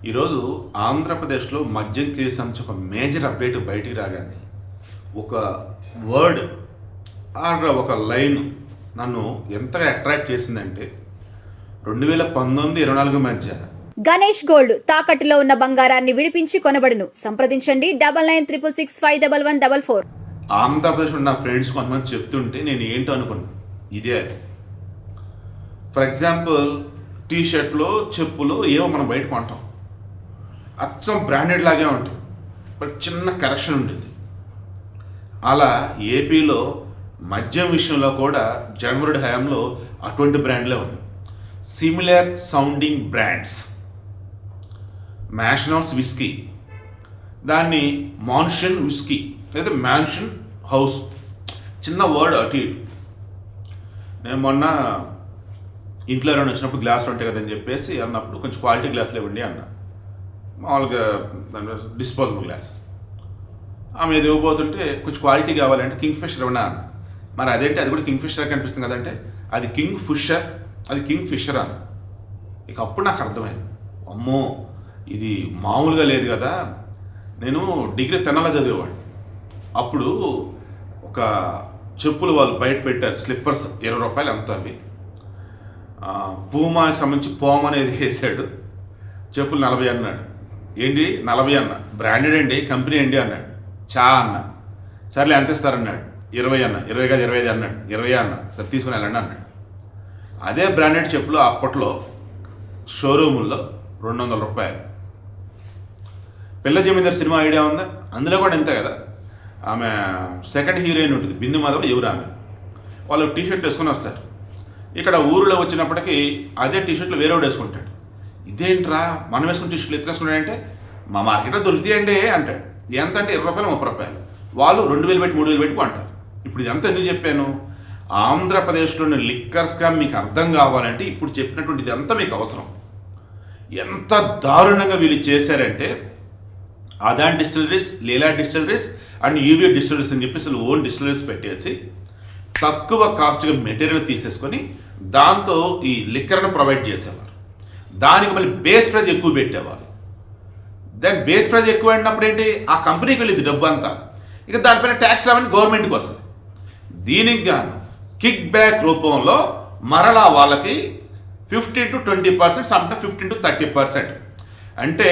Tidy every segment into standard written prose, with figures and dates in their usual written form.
ఈరోజు ఆంధ్రప్రదేశ్లో మద్యం కేసు అంచు ఒక మేజర్ అప్డేట్ బయటికి రాగానే ఒక వర్డ్ ఒక లైన్ నన్ను ఎంతగా అట్రాక్ట్ చేసిందంటే 2019-24 మధ్య గణేష్ గోల్డ్ తాకట్టులో ఉన్న బంగారాన్ని విడిపించి కొనబడును. సంప్రదించండి 9966611144. ఆంధ్రప్రదేశ్ ఉన్న ఫ్రెండ్స్ కొంతమంది చెప్తుంటే నేను ఏంటో అనుకున్నా. ఇదే ఫర్ ఎగ్జాంపుల్ టీ షర్ట్లు, చెప్పులు ఏవో మనం బయట కొంటాం, అచ్చం బ్రాండెడ్ లాగే ఉంటాయి, బట్ చిన్న కరెక్షన్ ఉండేది. అలా ఏపీలో మద్యం విషయంలో కూడా జగన్మోహన్ రెడ్డి హయాంలో అటువంటి బ్రాండ్లే ఉంది. Similar sounding brands. మ్యాషనోస్ విస్కీ, దాన్ని మాన్షన్ విస్కీ లేదా మ్యాన్షన్ హౌస్, చిన్న వర్డ్ అటు ఇటు. నేను మొన్న ఇంట్లో ఎవరైనా వచ్చినప్పుడు గ్లాసులు ఉంటాయి కదని చెప్పేసి అన్నప్పుడు కొంచెం క్వాలిటీ గ్లాసులు ఇవ్వండి అన్న. మామూలుగా దాని డిస్పోజబుల్ గ్లాసెస్. ఆమె ఏది ఇవ్వబోతుంటే కొంచెం క్వాలిటీ కావాలంటే కింగ్ ఫిషర్ ఇవ్వనా అన్న. మరి అదేంటి, అది కూడా కింగ్ ఫిషర్ కనిపిస్తుంది కదంటే అది కింగ్ ఫిషర్, అది కింగ్ ఫిషర్ అన్న. ఇక అప్పుడు నాకు అర్థమైంది, అమ్మో ఇది మామూలుగా లేదు కదా. నేను డిగ్రీ తెనాలి చదివేవాడు. అప్పుడు ఒక చెప్పులు వాళ్ళు బయట పెట్టారు, స్లిప్పర్స్ 20 రూపాయలు అంత. అవి పూమాకి సంబంధించి పోమ్ అనేది వేసాడు. చెప్పులు 40 అన్నాడు. ఏంటి 40 అన్న, బ్రాండెడ్ అండి, కంపెనీ అండి అన్నాడు. చా అన్న, సర్లే ఎంత ఇస్తారన్నాడు. 20 అన్న, 20 కాదు 25 అన్నాడు. 20 అన్న, సరే తీసుకుని వెళ్ళండి అన్నాడు. అదే బ్రాండెడ్ చెప్పులు అప్పట్లో షోరూముల్లో 200 రూపాయలు. పిల్ల జమీందార్ సినిమా ఐడియా ఉందా? అందులో కూడా ఇంతే కదా. ఆమె సెకండ్ హీరోయిన్ ఉంటుంది, బిందు మాధవ్, ఎవరు ఆమె. వాళ్ళు టీషర్ట్ వేసుకొని వస్తారు. ఇక్కడ ఊరిలో వచ్చినప్పటికీ అదే టీషర్ట్లు వేరేవాడు వేసుకుంటాడు. ఇదేంట్రా మనం వేసుకున్న టీషర్ట్లు ఎత్తున వేసుకుంటాడంటే మా మార్కెట్లో దొరుకుతాయండి అంటాడు. ఎంత అంటే 20 రూపాయలు 30 రూపాయలు. వాళ్ళు 2000 పెట్టి 3000 పెట్టి కొంటారు. ఇప్పుడు ఇదంతా ఎందుకు చెప్పాను? ఆంధ్రప్రదేశ్లోని లిక్కర్ స్కామ్ మీకు అర్థం కావాలంటే ఇప్పుడు చెప్పినటువంటి ఇదంతా మీకు అవసరం. ఎంత దారుణంగా వీళ్ళు చేశారంటే Adan distilleries, Leela distilleries and UV distilleries అని చెప్పి అసలు ఓన్ డిస్టిలరీస్ పెట్టేసి తక్కువ కాస్ట్గా మెటీరియల్ తీసేసుకొని దాంతో ఈ లిక్కర్ను ప్రొవైడ్ చేసేవారు. దానికి మళ్ళీ బేస్ ప్రైస్ ఎక్కువ పెట్టేవారు. దాని బేస్ ప్రైస్ ఎక్కువ అయినప్పుడు ఏంటి, ఆ కంపెనీకి వెళ్ళింది డబ్బు అంతా. ఇక దానిపైన ట్యాక్స్ రావని గవర్నమెంట్కి వస్తుంది. దీనికి గాను కిక్ బ్యాక్ రూపంలో మరలా వాళ్ళకి 15-20%, సమ్టైమ్స్ 15-30%. అంటే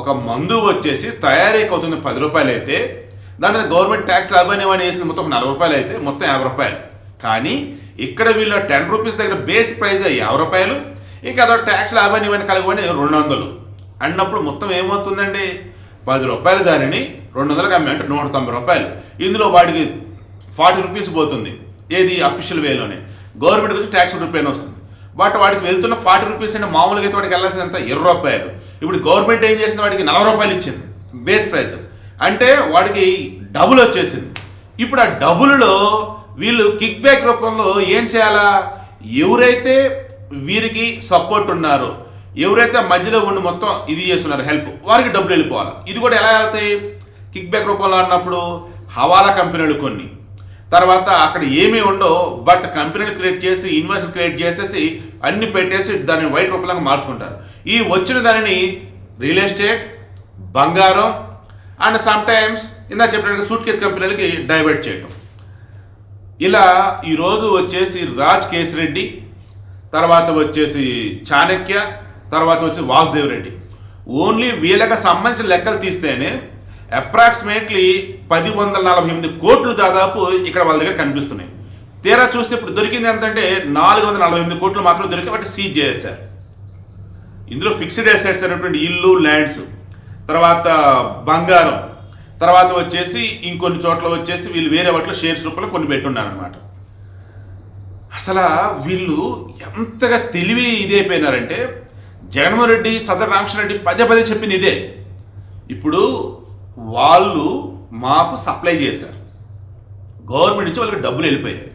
ఒక మందు వచ్చేసి తయారీకి అవుతుంది 10 రూపాయలు అయితే దాని మీద గవర్నమెంట్ ట్యాక్స్ లాభాన్ని వేసింది మొత్తం 40 రూపాయలు అయితే మొత్తం 50 రూపాయలు. కానీ ఇక్కడ వీళ్ళు 10 రూపీస్ దగ్గర బేస్ ప్రైస్ 50 రూపాయలు, ఇంకా అదో ట్యాక్స్ లాభాన్ని ఇవన్నీ కలగని 200 అన్నప్పుడు మొత్తం ఏమవుతుందండి, 10 రూపాయలు దానిని 200కి అమ్మే అంటే 190 రూపాయలు. ఇందులో వాడికి 40 రూపీస్ పోతుంది. ఏది అఫీషియల్ వేలోనే, గవర్నమెంట్ వచ్చి ట్యాక్స్ రూపాయలు వస్తుంది. బట్ వాడికి వెళ్తున్న 40 రూపీస్ అంటే మామూలుగా అయితే వాడికి వెళ్ళాల్సిందంత 20 రూపాయలు. ఇప్పుడు గవర్నమెంట్ ఏం చేసింది, వాడికి 40 రూపాయలు ఇచ్చింది బేస్ ప్రైస్. అంటే వాడికి డబుల్ వచ్చేసింది. ఇప్పుడు ఆ డబుల్లో వీళ్ళు కిక్ బ్యాక్ రూపంలో ఏం చేయాలా, ఎవరైతే వీరికి సపోర్ట్ ఉన్నారో, ఎవరైతే మధ్యలో ఉండి మొత్తం ఇది చేస్తున్నారు హెల్ప్, వారికి డబ్బులు వెళ్ళిపోవాలి. ఇది కూడా ఎలా వెళ్తాయి కిక్ బ్యాక్ రూపంలో అన్నప్పుడు, హవాలా కంపెనీలు కొన్ని, తర్వాత అక్కడ ఏమీ ఉండవు బట్ కంపెనీలు క్రియేట్ చేసి ఇన్వాయిస్ క్రియేట్ చేసేసి అన్ని పెట్టేసి దాన్ని వైట్ రూపంలో మార్చుకుంటారు. ఈ వచ్చిన దానిని రియల్ ఎస్టేట్, బంగారం అండ్ సమ్ టైమ్స్ ఇందా చెప్పినట్టుగా సూట్ కేస్ కంపెనీలకి డైవర్ట్ చేయటం. ఇలా ఈరోజు వచ్చేసి రాజ్ కేసిరెడ్డి, తర్వాత వచ్చేసి చాణక్య, తర్వాత వచ్చి వాసుదేవ్ రెడ్డి, ఓన్లీ వీళ్ళకి సంబంధించిన లెక్కలు తీస్తేనే అప్రాక్సిమేట్లీ 1,048 కోట్లు దాదాపు ఇక్కడ వాళ్ళ దగ్గర కనిపిస్తున్నాయి. తీరా చూస్తే ఇప్పుడు దొరికింది ఎంతంటే 448 కోట్లు మాత్రం దొరికి వాటి సీజ్ చేశారు. ఇందులో ఫిక్స్డ్ అసెట్స్ అనేటువంటి ఇల్లు, ల్యాండ్స్, తర్వాత బంగారం, తర్వాత వచ్చేసి ఇంకొన్ని చోట్ల వచ్చేసి వీళ్ళు వేరే వాటిలో షేర్స్ రూపంలో కొన్ని పెట్టున్నారనమాట. అసలు వీళ్ళు ఎంతగా తెలివి ఇదైపోయినారంటే, జగన్మోహన్ రెడ్డి, సదర్ రామకృష్ణ రెడ్డి పదే చెప్పింది ఇదే. ఇప్పుడు వాళ్ళు మాకు సప్లై చేశారు, గవర్నమెంట్ నుంచి వాళ్ళకి డబ్బులు వెళ్ళిపోయాయి,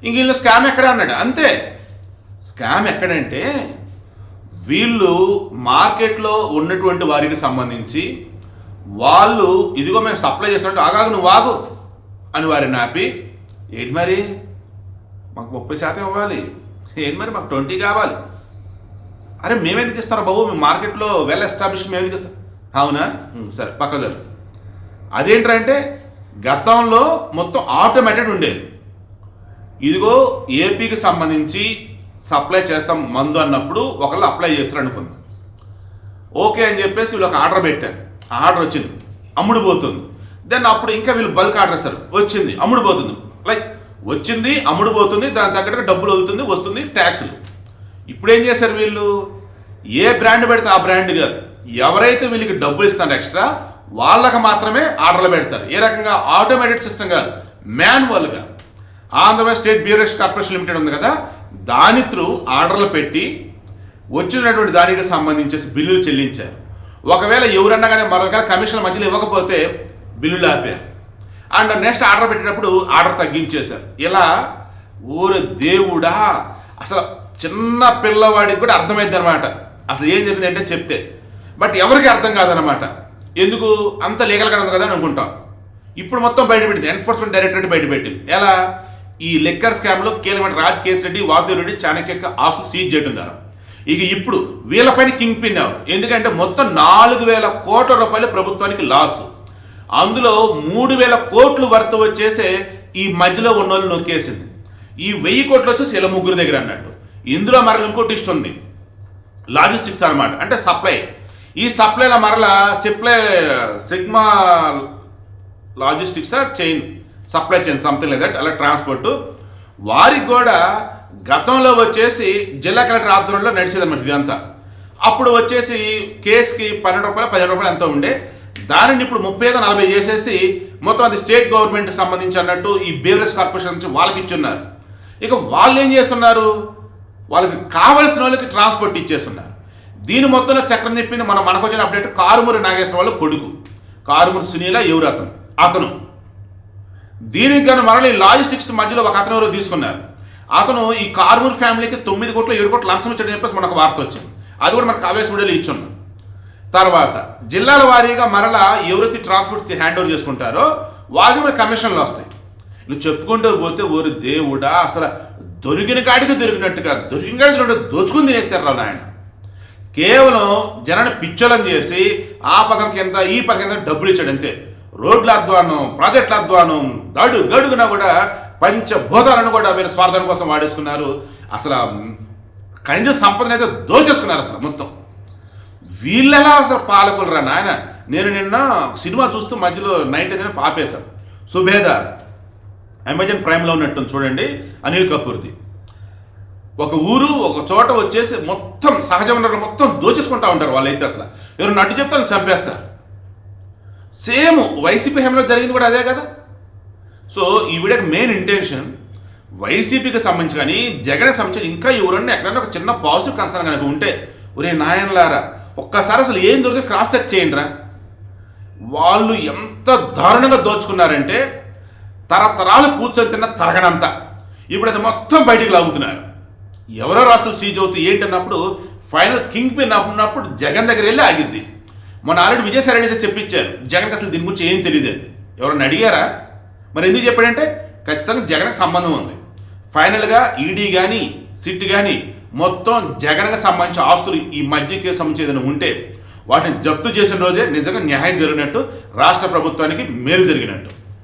ఇంక వీళ్ళు స్కామ్ ఎక్కడ అన్నాడు. అంతే. స్కామ్ ఎక్కడంటే వీళ్ళు మార్కెట్లో ఉన్నటువంటి వారికి సంబంధించి వాళ్ళు ఇదిగో మేము సప్లై చేస్తున్నట్టు ఆగాగు నువ్వు ఆగు అని వారిని ఆపి, ఏంటి మరి మాకు 30% ఇవ్వాలి, ఏంటి మరి మాకు 20 కావాలి అరే మేమెందుకు ఇస్తారా బాబు, మేము మార్కెట్లో వెల్ ఎస్టాబ్లిష్ మేము ఎందుకు ఇస్తాం. అవునా, సరే పక్క జరుగు. అదేంటంటే గతంలో మొత్తం ఆటోమేటెడ్ ఉండేది. ఇదిగో ఏపీకి సంబంధించి సప్లై చేస్తాం మందు అన్నప్పుడు ఒకళ్ళు అప్లై చేస్తారు అనుకుందాం. ఓకే అని చెప్పేసి వీళ్ళు ఒక ఆర్డర్ పెట్టారు, ఆర్డర్ వచ్చింది, అమ్ముడు పోతుంది. దెన్ అప్పుడు ఇంకా వీళ్ళు బల్క్ ఆర్డర్ ఇస్తారు, వచ్చింది, అమ్ముడు పోతుంది. లైక్ వచ్చింది, అమ్ముడు పోతుంది, దాని తగ్గట్టుగా డబ్బులు అవుతుంది, వస్తుంది, ట్యాక్సులు. ఇప్పుడు ఏం చేశారు వీళ్ళు, ఏ బ్రాండ్ పెడితే ఆ బ్రాండ్ కాదు, ఎవరైతే వీళ్ళకి డబ్బులు ఇస్తారో ఎక్స్ట్రా వాళ్ళకి మాత్రమే ఆర్డర్లు పెడతారు. ఏ రకంగా, ఆటోమేటెడ్ సిస్టమ్ కాదు, మాన్యువల్గా. ఆంధ్రప్రదేశ్ స్టేట్ బ్యూరేష్ కార్పొరేషన్ లిమిటెడ్ ఉంది కదా, దాని త్రూ ఆర్డర్లు పెట్టి వచ్చినటువంటి దానికి సంబంధించేసి బిల్లులు చెల్లించారు. ఒకవేళ ఎవరన్నా కానీ మరొకవేళ కమిషన్ల మధ్యలో ఇవ్వకపోతే బిల్లులు ఆపారు. అండ్ నెక్స్ట్ ఆర్డర్ పెట్టినప్పుడు ఆర్డర్ తగ్గించేశారు. ఇలా ఊరు దేవుడా, అసలు చిన్న పిల్లవాడికి కూడా అర్థమైంది అనమాట అసలు ఏం జరిగింది అంటే చెప్తే. బట్ ఎవరికి అర్థం కాదనమాట. ఎందుకు, అంత లీగల్గా ఉంది కదా అని అనుకుంటాం. ఇప్పుడు మొత్తం బయటపెట్టింది, ఎన్ఫోర్స్మెంట్ డైరెక్టరేట్ బయటపెట్టింది. ఎలా, ఈ లిక్కర్ స్కామ్లో కీలకమైన రాజ్ కేసు రెడ్డి, వాసుదేవ్ రెడ్డి, చాణక్య ఆస్తులు సీజ్ చేయడం ద్వారా ఇక ఇప్పుడు వీళ్ళపైన కింగ్ పిన్ ఎవరు, ఎందుకంటే మొత్తం 4,000 కోట్ల రూపాయలు ప్రభుత్వానికి లాసు. అందులో 3,000 కోట్లు వర్త్ వచ్చేసే ఈ మధ్యలో ఉన్న వాళ్ళు నొక్కేసింది. ఈ 1,000 కోట్లు వచ్చేసి ఇలా ముగ్గురు దగ్గర అన్నట్టు. ఇందులో మరల ఇంకోటి ఇష్టం ఉంది, లాజిస్టిక్స్ అనమాట, అంటే సప్లై. ఈ సప్లైల మరల sigma logistics chain, supply chain something like that, అలా ట్రాన్స్పోర్ట్. వారికి కూడా గతంలో వచ్చేసి జిల్లా కలెక్టర్ ఆధ్వర్యంలో నడిచేదన్నమాట ఇదంతా. అప్పుడు వచ్చేసి కేసుకి 12 రూపాయలు 15 రూపాయలు ఎంతో ఉండే, దానిని ఇప్పుడు 35-40 చేసేసి మొత్తం అది స్టేట్ గవర్నమెంట్కి సంబంధించి అన్నట్టు ఈ బేవరేజ్ కార్పొరేషన్ నుంచి వాళ్ళకి ఇచ్చున్నారు. ఇక వాళ్ళు ఏం చేస్తున్నారు, వాళ్ళకి కావలసిన వాళ్ళకి ట్రాన్స్పోర్ట్ ఇచ్చేస్తున్నారు. దీని మొత్తంలో చక్రం చెప్పింది మనకు వచ్చిన అప్డేట్, కారుమూరి నాగేశ్వర వాళ్ళ కొడుకు, కారుమూరి సునీల ఎవరు అతను దీనికి కానీ మరల ఈ లాజిస్టిక్స్ మధ్యలో ఒక అతను ఎవరో తీసుకున్నారు. అతను ఈ కారుమూరి ఫ్యామిలీకి 9 కోట్లు 7 కోట్లు లంచం ఇచ్చాడని చెప్పేసి మనకు వార్త వచ్చింది. అది కూడా మనకు ఆవేశ వీడియోలో ఇచ్చున్నాం. తర్వాత జిల్లాల వారీగా మరలా ఎవరైతే ట్రాన్స్పోర్ట్ హ్యాండ్ ఓవర్ చేసుకుంటారో వాళ్ళకి కూడా కమిషన్లు వస్తాయి. నువ్వు చెప్పుకుంటూ పోతే ఓరి దేవుడా, అసలు దొరికిన కాడికి దొరికినట్టుగా దొరికిన కాడికి దోచుకుని తినేస్తారు రా నాయన. కేవలం జనాన్ని పిచ్చోలం చేసి ఆ పథకం కింద ఈ పథకం కింద డబ్బులు ఇచ్చాడు అంతే. రోడ్ల అధ్వానం, ప్రాజెక్టుల అధ్వానం, గడుగునా కూడా పంచభూతాలను కూడా వీరు స్వార్థం కోసం వాడేసుకున్నారు. అసలు ఖనిజ సంపదను అయితే దోచేసుకున్నారు అసలు మొత్తం. వీళ్ళెలా అసలు పాలకులు రా నాయన. నేను నిన్న సినిమా చూస్తూ మధ్యలో నైట్ ఏదైనా ఆపేశాను, సుబేదార్, అమెజాన్ ప్రైమ్లో ఉన్నట్టుంది చూడండి, అనిల్ కపూర్ది. ఒక ఊరు ఒక చోట వచ్చేసి మొత్తం సహజ వనరులు మొత్తం దోచేసుకుంటా ఉంటారు వాళ్ళైతే. అసలు ఎవరు నడ్డు చెప్తే వాళ్ళు చంపేస్తారు. సేమ్ వైసీపీ హయాంలో జరిగింది కూడా అదే కదా. సో ఈ వీడియోకి మెయిన్ ఇంటెన్షన్ వైసీపీకి సంబంధించి కానీ జగన్కి సంబంధించి ఇంకా ఎవరన్నా ఎక్కడైనా ఒక చిన్న పాజిటివ్ కన్సర్న్ కనుక ఉంటే, ఒరే నాయనలారా ఒక్కసారి అసలు ఏం దొరికితే క్రాస్ చెక్ చేయండి రా. వాళ్ళు ఎంత దారుణంగా దోచుకున్నారంటే తరతరాలు కూర్చొని తిన్న తరగనంతా ఇప్పుడు అది మొత్తం బయటికి లాగుతున్నారు. ఎవరో రాష్ట్రాలు సీజ్ అవుతాయి ఏంటన్నప్పుడు ఫైనల్ కింగ్ పిన్ అన్నప్పుడు జగన్ దగ్గర వెళ్ళి ఆగిద్ది. మొన్న ఆల్రెడీ విజయసాయి రెడ్డి సార్ చెప్పించారు, జగన్కి అసలు దీని గురించి ఏం తెలియదు అని. ఎవరన్నా అడిగారా? మరి ఎందుకు చెప్పాడంటే ఖచ్చితంగా జగన్కి సంబంధం ఉంది. ఫైనల్గా ఈడీ కానీ సిట్ కానీ మొత్తం జగన్కి సంబంధించిన ఆస్తులు ఈ మధ్యకి సంబంధించి ఏదైనా ఉంటే వాటిని జప్తు చేసిన రోజే నిజంగా న్యాయం జరిగినట్టు, రాష్ట్ర ప్రభుత్వానికి మేలు జరిగినట్టు.